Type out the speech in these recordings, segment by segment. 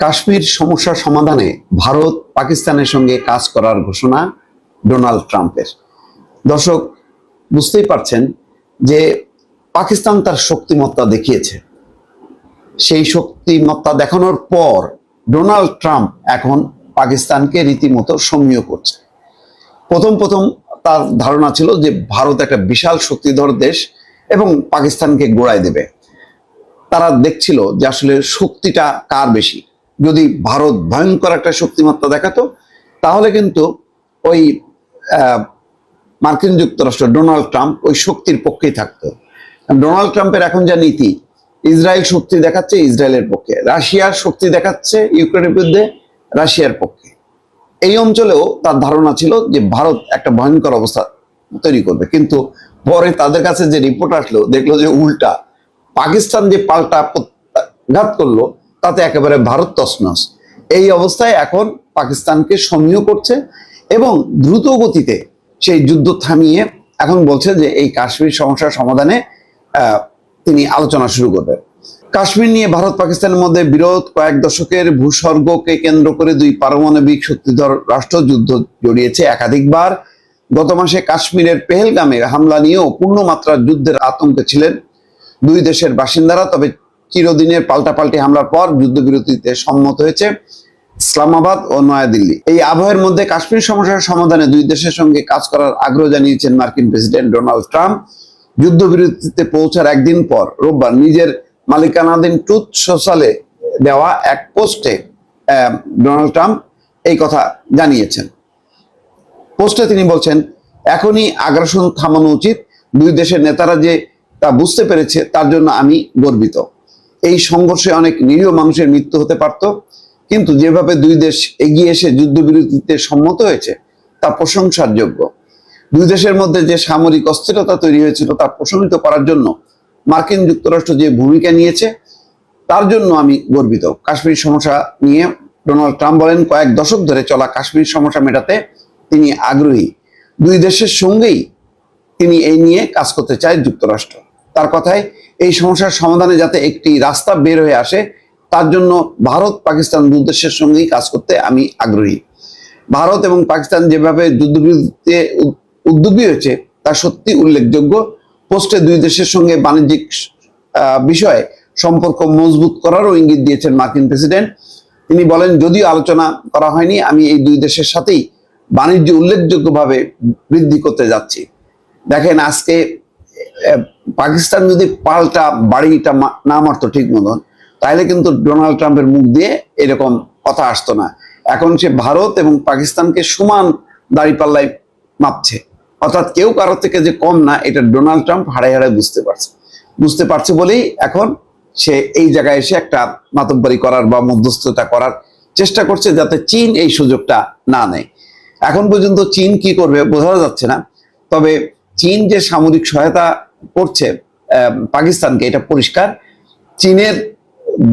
কাশ্মীর সমস্যা সমাধানে ভারত পাকিস্তানের সঙ্গে কাজ করার ঘোষণা ডোনাল্ড ট্রাম্পের। দর্শক, বুঝতেই পারছেন যে পাকিস্তান তার শক্তিমত্তা দেখিয়েছে। সেই শক্তিমত্তা দেখানোর পর ডোনাল্ড ট্রাম্প এখন পাকিস্তানকে রীতিমতো সমীহ করছে। প্রথম তার ধারণা ছিল যে ভারত একটা বিশাল শক্তিধর দেশ এবং পাকিস্তানকে গোড়ায় দেবে। তারা দেখছিল যে আসলে শক্তিটা কার বেশি। যদি ভারত ভয়ঙ্কর একটা শক্তিমত্তা দেখাতো তাহলে কিন্তু ওই মার্কিন যুক্তরাষ্ট্র ডোনাল্ড ট্রাম্প ওই শক্তির পক্ষেই থাকতো। ডোনাল্ড ট্রাম্পের এখন যা নীতি, ইসরায়েল শক্তি দেখাচ্ছে ইসরায়েলের পক্ষে, রাশিয়ার শক্তি দেখাচ্ছে ইউক্রেনের বিরুদ্ধে রাশিয়ার পক্ষে। এই অঞ্চলেও তার ধারণা ছিল যে ভারত একটা ভয়ঙ্কর অবস্থা তৈরি করবে, কিন্তু পরে তাদের কাছে যে রিপোর্ট আসলো দেখলো যে উল্টা। পাকিস্তান যে পাল্টা ঘাত করলো তাতে একেবারে ভারত তছনছ। এই অবস্থায় এখন পাকিস্তানকে সমীহ করছে এবং দ্রুত গতিতে সেই যুদ্ধ থামিয়ে এখন বলছে যে এই কাশ্মীর সমস্যার সমাধানে তিনি আলোচনা শুরু করবেন। কাশ্মীর নিয়ে ভারত পাকিস্তানের মধ্যে বিরোধ কয়েক দশকের ভূস্বর্গকে কেন্দ্র করে দুই পারমাণবিক শক্তিধর রাষ্ট্র যুদ্ধ জড়িয়েছে একাধিকবার। গত মাসে কাশ্মীরের পেহেলগামে হামলা নিয়েও পূর্ণমাত্রার যুদ্ধের আতঙ্কে ছিলেন দুই দেশের বাসিন্দারা। তবে চিরদিনের পাল্টাপাল্টি হামলার পর যুদ্ধবিরতিতে সম্মত হয়েছে ইসলামাবাদ ও নয়াদিল্লি। এই আবহের মধ্যে কাশ্মীর সমস্যার সমাধানে দুই দেশের সঙ্গে কাজ করার আগ্রহ জানিয়েছেন মার্কিন প্রেসিডেন্ট ডোনাল্ড ট্রাম্প। যুদ্ধবিরতিতে পৌঁছার একদিন পর রোববার নিজের মালিকানাধীন ট্রুথ সোশ্যালে দেওয়া এক পোস্টে ডোনাল্ড ট্রাম্প এই কথা জানিয়েছেন। পোস্টে তিনি বলছেন, এখনই আগ্রাসন থামানো উচিত। দুই দেশের নেতারা যে তা বুঝতে পেরেছে তার জন্য আমি গর্বিত। এই সংঘর্ষে অনেক নিরীহ মানুষের মৃত্যু হতে পারত, কিন্তু যেভাবে দুই দেশ এগিয়ে এসে যুদ্ধবিরতিতে সম্মত হয়েছে তা প্রশংসার যোগ্য। দুই দেশের মধ্যে যে সামরিক অস্থিরতা তৈরি হয়েছিল তা প্রশমিত করার জন্য মার্কিন যুক্তরাষ্ট্র যে ভূমিকা নিয়েছে তার জন্য আমি গর্বিত। কাশ্মীর সমস্যা নিয়ে ডোনাল্ড ট্রাম্প বলেন, কয়েক দশক ধরে চলা কাশ্মীর সমস্যা মেটাতে তিনি আগ্রহী। দুই দেশের সঙ্গেই তিনি এই নিয়ে কাজ করতে চায় যুক্তরাষ্ট্র। তার কথায় এই সমস্যার সমাধানে যাতে একটি রাস্তা বের হয়ে আসে তার জন্য ভারত পাকিস্তান দুই দেশের সঙ্গেই কাজ করতে আমি আগ্রহী। ভারত এবং পাকিস্তান যেভাবে যুদ্ধবিরতিতে উদ্যোগী হয়েছে তা সত্যি উল্লেখযোগ্য। পোস্টে দুই দেশের সঙ্গে বাণিজ্যিক বিষয়ে সম্পর্ক মজবুত করারও ইঙ্গিত দিয়েছেন মার্কিন প্রেসিডেন্ট। তিনি বলেন, যদিও আলোচনা করা হয়নি, আমি এই দুই দেশের সাথেই বাণিজ্য উল্লেখযোগ্যভাবে বৃদ্ধি করতে যাচ্ছি। দেখেন, আজকে পাকিস্তান যদি পাল্টা বাড়িটা না মারতো ঠিক মতন, তাহলে কিন্তু ডোনাল্ড ট্রাম্পের মুখ দিয়ে এরকম কথা আসতো না। এখন সে ভারত এবং পাকিস্তানকে সমান দাঁড়িপাল্লায় মাপছে, অর্থাৎ কেউ কারোর থেকে যে কম না, এটা ডোনাল্ড ট্রাম্প হাড়ায় হাড়ায় বুঝতে পারছে বলেই এখন সে এই জায়গায় এসে একটা মাতব্বরি করার বা মধ্যস্থতা করার চেষ্টা করছে, যাতে চীন এই সুযোগটা না নেয়। এখন পর্যন্ত চীন কি করবে বোঝা যাচ্ছে না, তবে চীন যে সামরিক সহায়তা করছে পাকিস্তানকে এটা পরিষ্কার। চীনের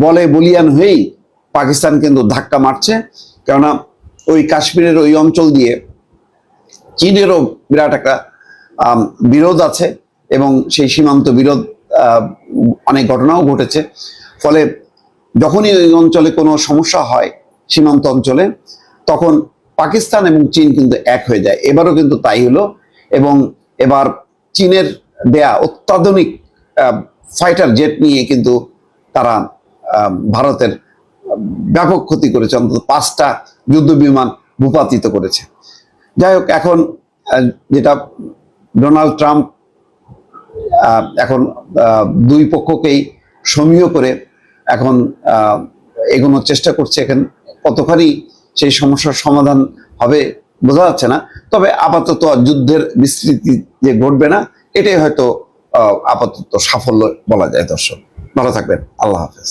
বলে বলিয়ান হয়েই পাকিস্তান কিন্তু ধাক্কা মারছে, কেননা ওই কাশ্মীরের ওই অঞ্চল দিয়ে চীনেরও বিরাট একটা বিরোধ আছে এবং সেই সীমান্ত বিরোধ অনেক ঘটনাও ঘটেছে। ফলে যখনই ওই অঞ্চলে কোনো সমস্যা হয় সীমান্ত অঞ্চলে, তখন পাকিস্তান এবং চীন কিন্তু এক হয়ে যায়। এবারও কিন্তু তাই হলো, এবং এবার চীনের দেয়া অত্যাধুনিক ফাইটার জেট নিয়ে কিন্তু তারা ভারতের ব্যাপক ক্ষতি করেছে, অন্তত 5টা যুদ্ধ বিমান ভূপাতিত করেছে। যাই হোক, এখন যেটা ডোনাল্ড ট্রাম্প এখন দুই পক্ষকেই সমীহ করে এখন এগোনোর চেষ্টা করছে। এখন কতখানি সেই সমস্যার সমাধান হবে বোঝা যাচ্ছে না, তবে আপাতত যুদ্ধের বিস্তৃতি যে ঘটবে না এটাই হয়তো আপাতত সাফল্য বলা যায়। দর্শক, ভালো থাকবেন। আল্লাহ হাফেজ।